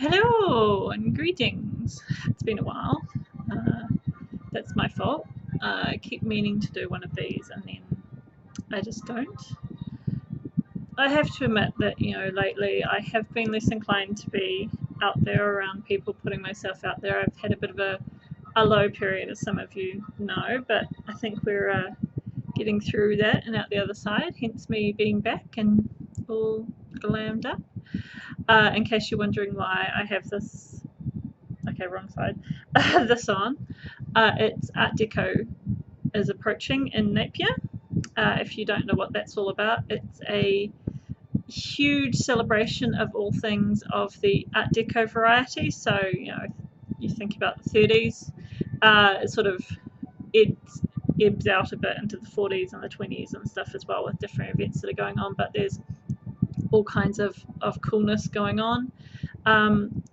Hello and greetings. It's been a while. Uh, that's my fault. I keep meaning to do one of these and then I just don't. I have to admit that, lately I have been less inclined to be out there around people, putting myself out there. I've had a bit of a low period, as some of you know, but I think we're getting through that and out the other side, hence me being back and all glammed up. In case you're wondering why I have this, okay, wrong side, this on. It's Art Deco is approaching in Napier. If you don't know what that's all about, it's a huge celebration of all things of the Art Deco variety. So, you think about the 30s, it sort of ebbs out a bit into the 40s and the 20s and stuff as well, with different events that are going on, but there's all kinds of coolness going on.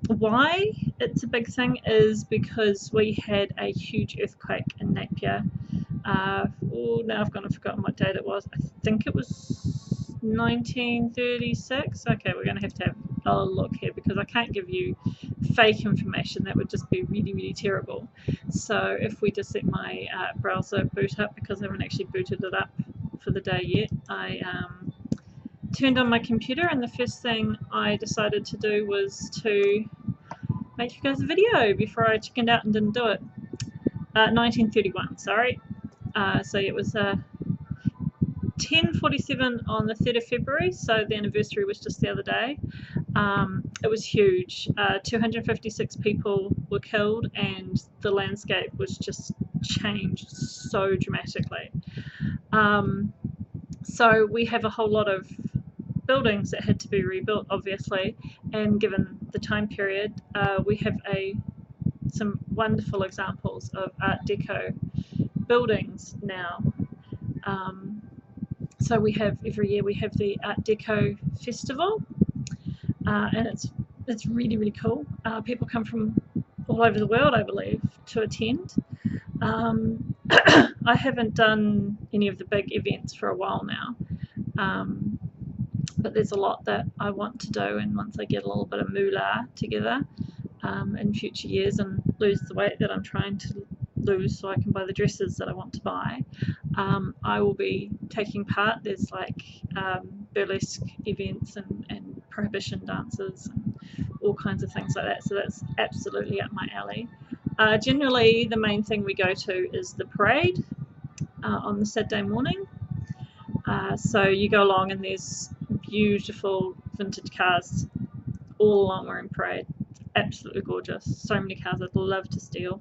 Why it's a big thing is because we had a huge earthquake in Napier. Now I've gone and forgotten what date it was. I think it was 1936. Okay, we're going to have a look here because I can't give you fake information. That would just be really, really terrible. So if we just let my browser boot up, because I haven't actually booted it up for the day yet, I turned on my computer and the first thing I decided to do was to make you guys a video before I chickened out and didn't do it. 1931, sorry. So it was 10:47 on the 3rd of February, so the anniversary was just the other day. It was huge. 256 people were killed and the landscape was just changed so dramatically. So we have a whole lot of buildings that had to be rebuilt, obviously, and given the time period, we have some wonderful examples of Art Deco buildings now. So we have, every year we have the Art Deco festival, and it's really, really cool. People come from all over the world, I believe, to attend. I haven't done any of the big events for a while now, but there's a lot that I want to do, and once I get a little bit of moolah together in future years and lose the weight that I'm trying to lose so I can buy the dresses that I want to buy, I will be taking part. There's like burlesque events and prohibition dances and all kinds of things like that, so that's absolutely up my alley. Generally the main thing we go to is the parade on the Saturday morning. So you go along and there's beautiful vintage cars all along Marine Parade. Absolutely gorgeous. So many cars I'd love to steal.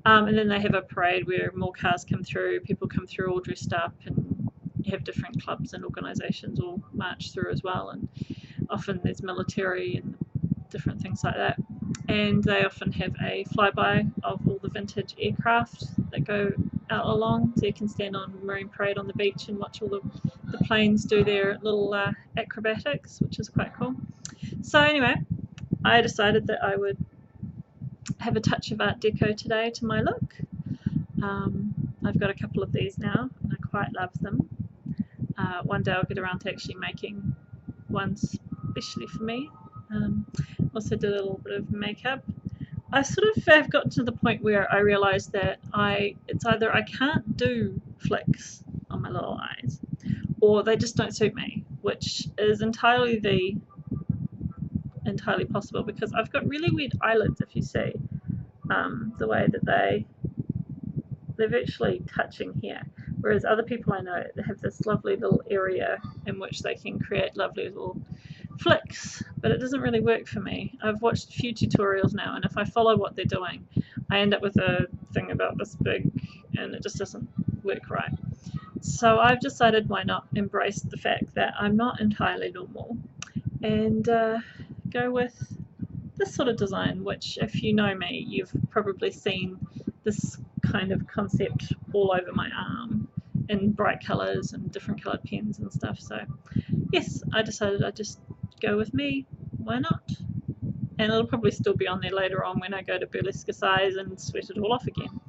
And then they have a parade where more cars come through, people come through all dressed up, and you have different clubs and organisations all march through as well, and often there's military and different things like that. And they often have a flyby of all the vintage aircraft that go out along, so you can stand on Marine Parade on the beach and watch all the planes do their little acrobatics, which is quite cool. So anyway, I decided that I would have a touch of Art Deco today to my look. I've got a couple of these now and I quite love them. One day I'll get around to actually making one specially for me. Also did a little bit of makeup. I sort of have gotten to the point where I realised that it's either I can't do flicks on my little eyes, or they just don't suit me, which is entirely possible, because I've got really weird eyelids, if you see the way that they're virtually touching here, whereas other people I know have this lovely little area in which they can create lovely little flicks, but it doesn't really work for me. I've watched a few tutorials now, and if I follow what they're doing, I end up with a thing about this big and it just doesn't work right. So I've decided, why not embrace the fact that I'm not entirely normal and go with this sort of design, which, if you know me, you've probably seen this kind of concept all over my arm in bright colours and different coloured pens and stuff. So yes, I decided I'd just go with me. Why not? And it'll probably still be on there later on when I go to Burlesquercise and sweat it all off again.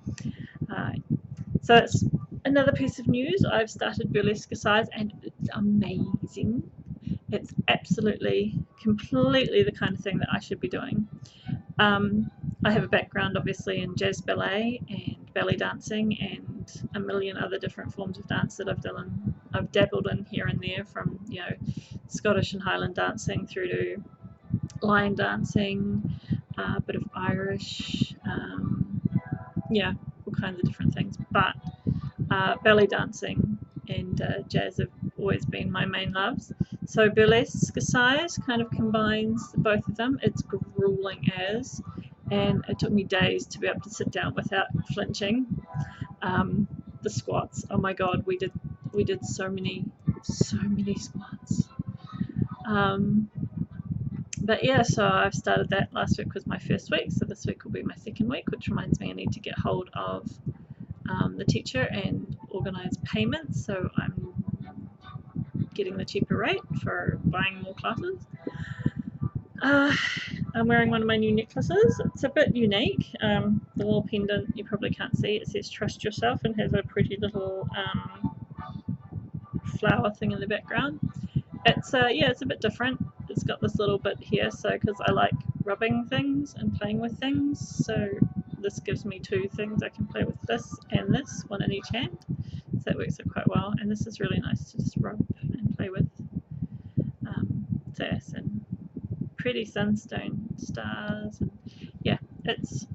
So that's another piece of news. I've started Burlesquercise and it's amazing. It's absolutely, completely the kind of thing that I should be doing. I have a background obviously in jazz ballet and belly dancing and a million other different forms of dance that I've dabbled in here and there, from Scottish and Highland dancing through to line dancing, a bit of Irish, yeah, all kinds of different things. But belly dancing and jazz have always been my main loves. So Burlesquercise kind of combines both of them. It's grueling as, and it took me days to be able to sit down without flinching. The squats, oh my god, we did so many squats. But yeah, so I've started that. Last week was my first week, so this week will be my second week, which reminds me I need to get hold of the teacher and organise payments, so I'm getting the cheaper rate for buying more classes. I'm wearing one of my new necklaces. It's a bit unique. The little pendant, you probably can't see, it says trust yourself and has a pretty little flower thing in the background. It's yeah, it's a bit different. It's got this little bit here, so because I like rubbing things and playing with things, so this gives me two things. I can play with this and this, one in each hand, so that works out quite well. And this is really nice to just rub and play with. This and pretty sunstone stars, and yeah, it's,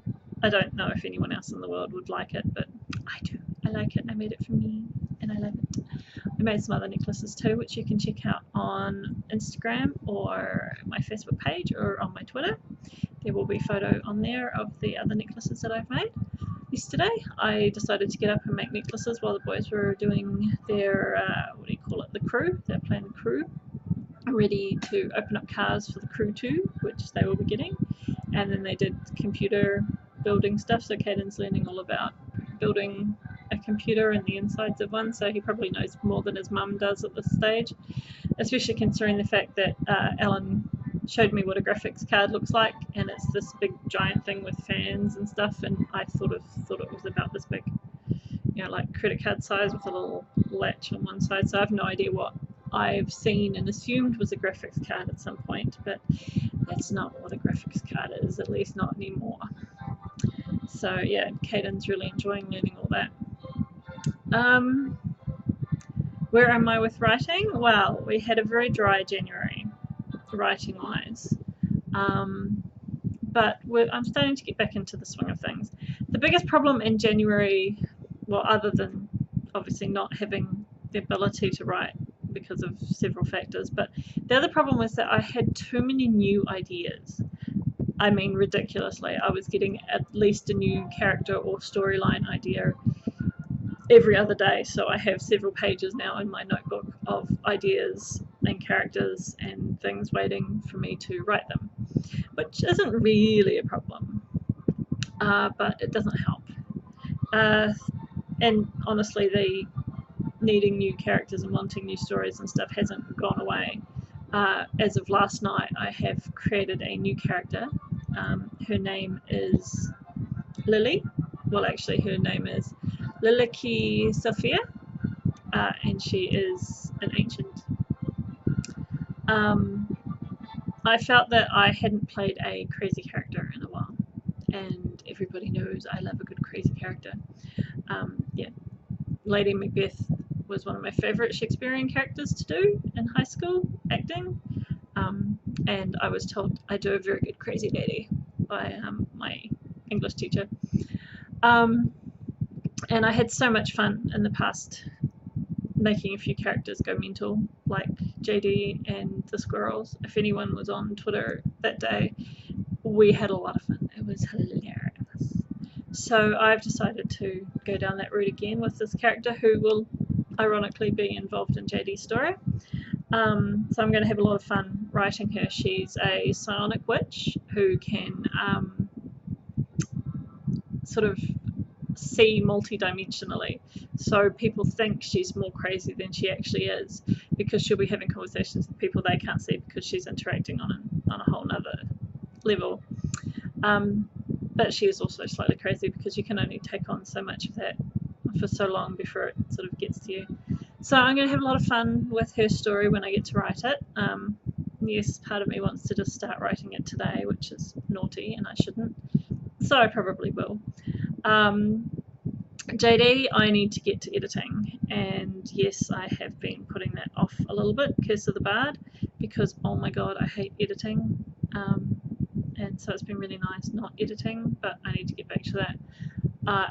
I don't know if anyone else in the world would like it, but I do. I like it. I made it for me and I love it. I made some other necklaces too, which you can check out on Instagram or my Facebook page or on my Twitter. There will be a photo on there of the other necklaces that I've made. Yesterday I decided to get up and make necklaces while the boys were doing their, what do you call it, the crew. They're playing the crew, ready to open up cars for the crew 2, which they will be getting. And then they did computer building stuff, so Caden's learning all about building a computer and the insides of one, so he probably knows more than his mum does at this stage, especially considering the fact that Ellen showed me what a graphics card looks like, and it's this big giant thing with fans and stuff, and I thought it was about this big, like credit card size with a little latch on one side, so I have no idea what I've seen and assumed was a graphics card at some point, but that's not what a graphics card is, at least not anymore. So yeah, Caden's really enjoying learning all that. Where am I with writing? Well, we had a very dry January, writing wise. But I'm starting to get back into the swing of things. The biggest problem in January, well, other than obviously not having the ability to write because of several factors, but the other problem was that I had too many new ideas. I mean, ridiculously. I was getting at least a new character or storyline idea every other day, so I have several pages now in my notebook of ideas and characters and things waiting for me to write them, which isn't really a problem, but it doesn't help. And honestly, the needing new characters and wanting new stories and stuff hasn't gone away. As of last night, I have created a new character. Her name is Lily. Well, actually, her name is Liliki Sophia, and she is an ancient. I felt that I hadn't played a crazy character in a while, and everybody knows I love a good crazy character. Yeah, Lady Macbeth was one of my favourite Shakespearean characters to do in high school acting, and I was told I do a very good crazy lady by my English teacher. And I had so much fun in the past making a few characters go mental, like JD and the squirrels. If anyone was on Twitter that day, we had a lot of fun. It was hilarious. So I've decided to go down that route again with this character who will ironically be involved in JD's story. So I'm going to have a lot of fun writing her. She's a psionic witch who can sort of see multi-dimensionally, so people think she's more crazy than she actually is, because she'll be having conversations with people they can't see because she's interacting on a whole nother level. But she is also slightly crazy because you can only take on so much of that for so long before it sort of gets to you. So I'm going to have a lot of fun with her story when I get to write it. Yes, part of me wants to just start writing it today, which is naughty and I shouldn't, so I probably will. JD, I need to get to editing, and yes, I have been putting that off a little bit, Curse of the Bard, because oh my god, I hate editing, and so it's been really nice not editing, but I need to get back to that.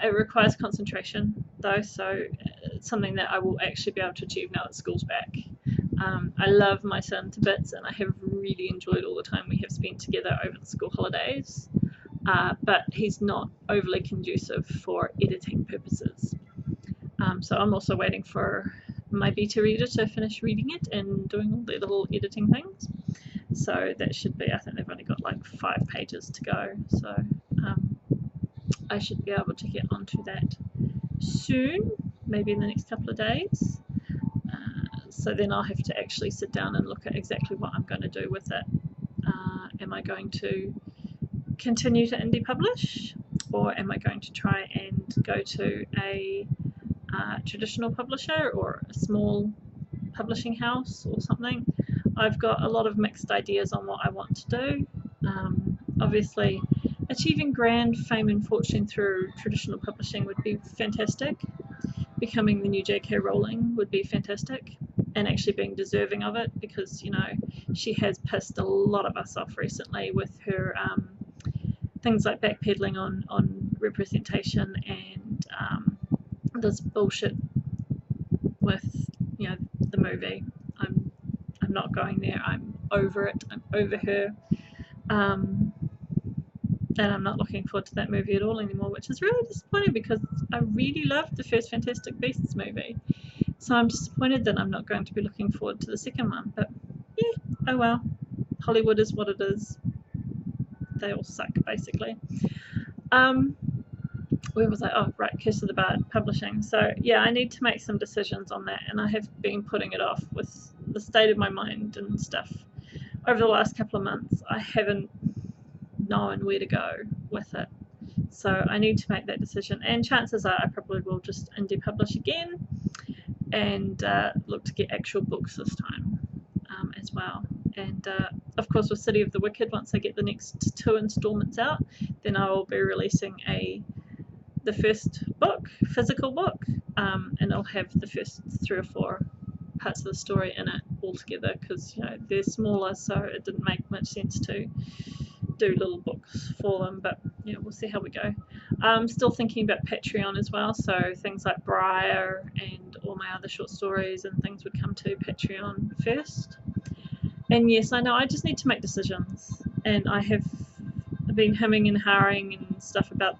It requires concentration though, so it's something that I will actually be able to achieve now that school's back. I love my son to bits, and I have really enjoyed all the time we have spent together over the school holidays, but he's not overly conducive for editing purposes. So I'm also waiting for my beta reader to finish reading it and doing all the little editing things. So that should be, I think they've only got like 5 pages to go, so I should be able to get onto that soon, maybe in the next couple of days. So then I'll have to actually sit down and look at exactly what I'm going to do with it. Am I going to continue to indie publish, or am I going to try and go to a traditional publisher or a small publishing house or something? I've got a lot of mixed ideas on what I want to do. Obviously, achieving grand fame and fortune through traditional publishing would be fantastic. Becoming the new J.K. Rowling would be fantastic, and actually being deserving of it, because, you know, she has pissed a lot of us off recently with her things like backpedaling on representation and this bullshit with, you know, the movie. I'm not going there. I'm over it. I'm over her. And I'm not looking forward to that movie at all anymore, which is really disappointing because I really loved the first Fantastic Beasts movie. So I'm disappointed that I'm not going to be looking forward to the second one. But yeah, oh well. Hollywood is what it is. They all suck, basically. Where was I? Oh, right, Curse of the Bard publishing. So yeah, I need to make some decisions on that, and I have been putting it off with the state of my mind and stuff. Over the last couple of months, I haven't known where to go with it. So I need to make that decision, and chances are I probably will just indie publish again and look to get actual books this time as well. And of course with City of the Wicked, once I get the next 2 installments out, then I will be releasing the first book, physical book, and I'll have the first 3 or 4 parts of the story in it all together, because, you know, they're smaller, so it didn't make much sense to do little books for them. But yeah, we'll see how we go. I'm still thinking about Patreon as well, so things like Briar and all my other short stories and things would come to Patreon first. And yes, I know I just need to make decisions, and I have been hemming and hawing and stuff about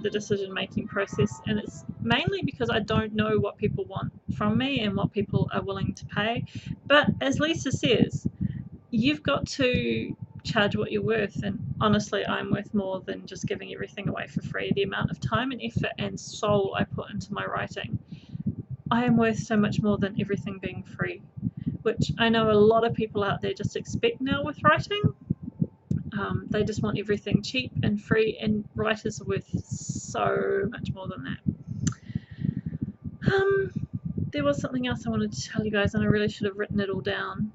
the decision making process, and it's mainly because I don't know what people want from me and what people are willing to pay. But as Lisa says, you've got to charge what you're worth, and honestly I'm worth more than just giving everything away for free. The amount of time and effort and soul I put into my writing, I am worth so much more than everything being free, which I know a lot of people out there just expect now with writing. They just want everything cheap and free, and writers are worth so much more than that. There was something else I wanted to tell you guys, and I really should have written it all down,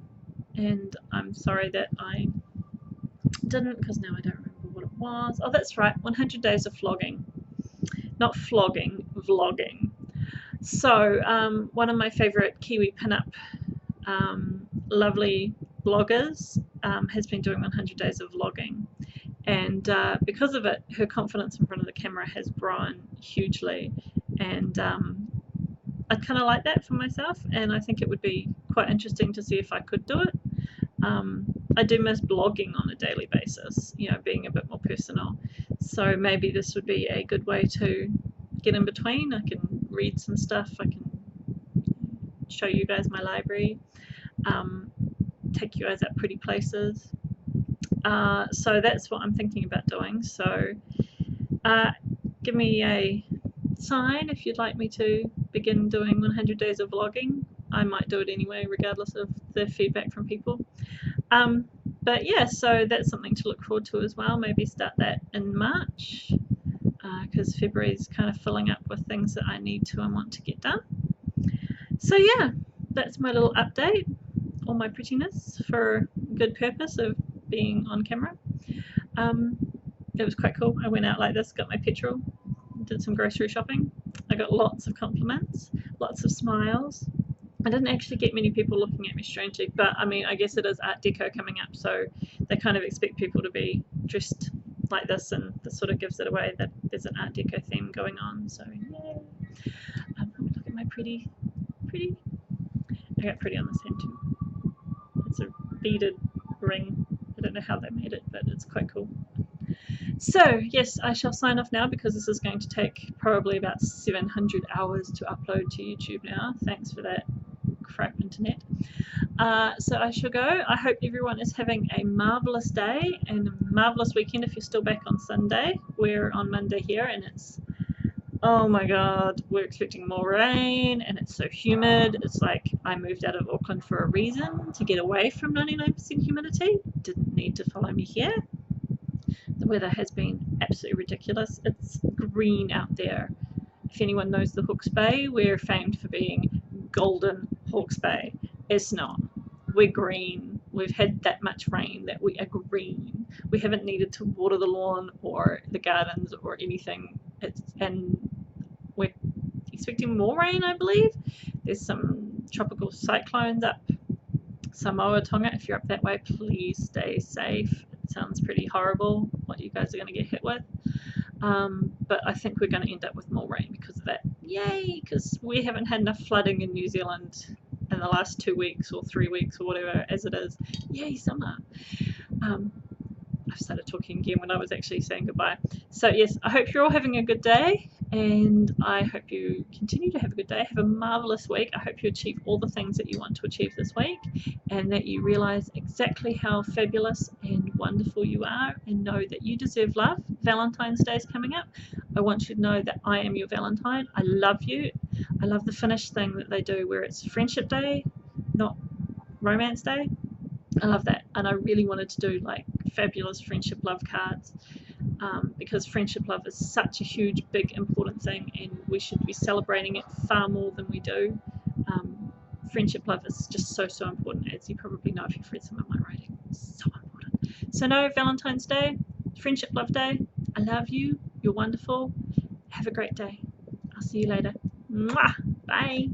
and I'm sorry that I didn't, because now I don't remember what it was. Oh, that's right, 100 Days of Flogging. Not flogging, vlogging. So one of my favourite Kiwi pinup lovely bloggers has been doing 100 days of vlogging, and because of it, her confidence in front of the camera has grown hugely, and I kind of like that for myself, and I think it would be quite interesting to see if I could do it. I do miss blogging on a daily basis, you know, being a bit more personal, so maybe this would be a good way to get in between. I can read some stuff, I can show you guys my library, take you guys out pretty places. So that's what I'm thinking about doing. So give me a sign if you'd like me to begin doing 100 days of vlogging. I might do it anyway, regardless of the feedback from people. But yeah, so that's something to look forward to as well. Maybe start that in March, because February is kind of filling up with things that I need to and want to get done. So yeah, that's my little update, all my prettiness for good purpose of being on camera. It was quite cool. I went out like this, got my petrol, did some grocery shopping. I got lots of compliments, lots of smiles. I didn't actually get many people looking at me strangely, but I mean, I guess it is Art Deco coming up, so they kind of expect people to be dressed like this, and this sort of gives it away that there's an Art Deco theme going on. So yeah, look at my pretty. I got pretty on this hand too. It's a beaded ring. I don't know how they made it, but it's quite cool. So yes, I shall sign off now because this is going to take probably about 700 hours to upload to YouTube now. Thanks for that crap internet. So I shall go. I hope everyone is having a marvellous day and a marvellous weekend if you're still back on Sunday. We're on Monday here and it's, oh my god, we're expecting more rain and it's so humid. It's like I moved out of Auckland for a reason, to get away from 99% humidity. Didn't need to follow me here. The weather has been absolutely ridiculous. It's green out there. If anyone knows the Hawke's Bay, we're famed for being golden Hawke's Bay. It's not. We're green. We've had that much rain that we are green. We haven't needed to water the lawn or the gardens or anything. And we're expecting more rain, I believe. There's some tropical cyclones up Samoa, Tonga. If you're up that way, please stay safe. It sounds pretty horrible what you guys are going to get hit with. But I think we're going to end up with more rain because of that. Yay! Because we haven't had enough flooding in New Zealand in the last 2 weeks or 3 weeks or whatever as it is. Yay, summer! I've started talking again when I was actually saying goodbye. So yes, I hope you're all having a good day, and I hope you continue to have a good day. Have a marvellous week. I hope you achieve all the things that you want to achieve this week, and that you realise exactly how fabulous and wonderful you are, and know that you deserve love. Valentine's Day is coming up. I want you to know that I am your Valentine. I love you. I love the Finnish thing that they do where it's Friendship Day, not Romance Day. I love that, and I really wanted to do like fabulous friendship love cards, because friendship love is such a huge, big, important thing, and we should be celebrating it far more than we do. Friendship love is just so important, as you probably know if you've read some of my writing. It's so important. So no, Valentine's Day, Friendship Love Day, I love you, you're wonderful, have a great day. I'll see you later. Mwah! Bye.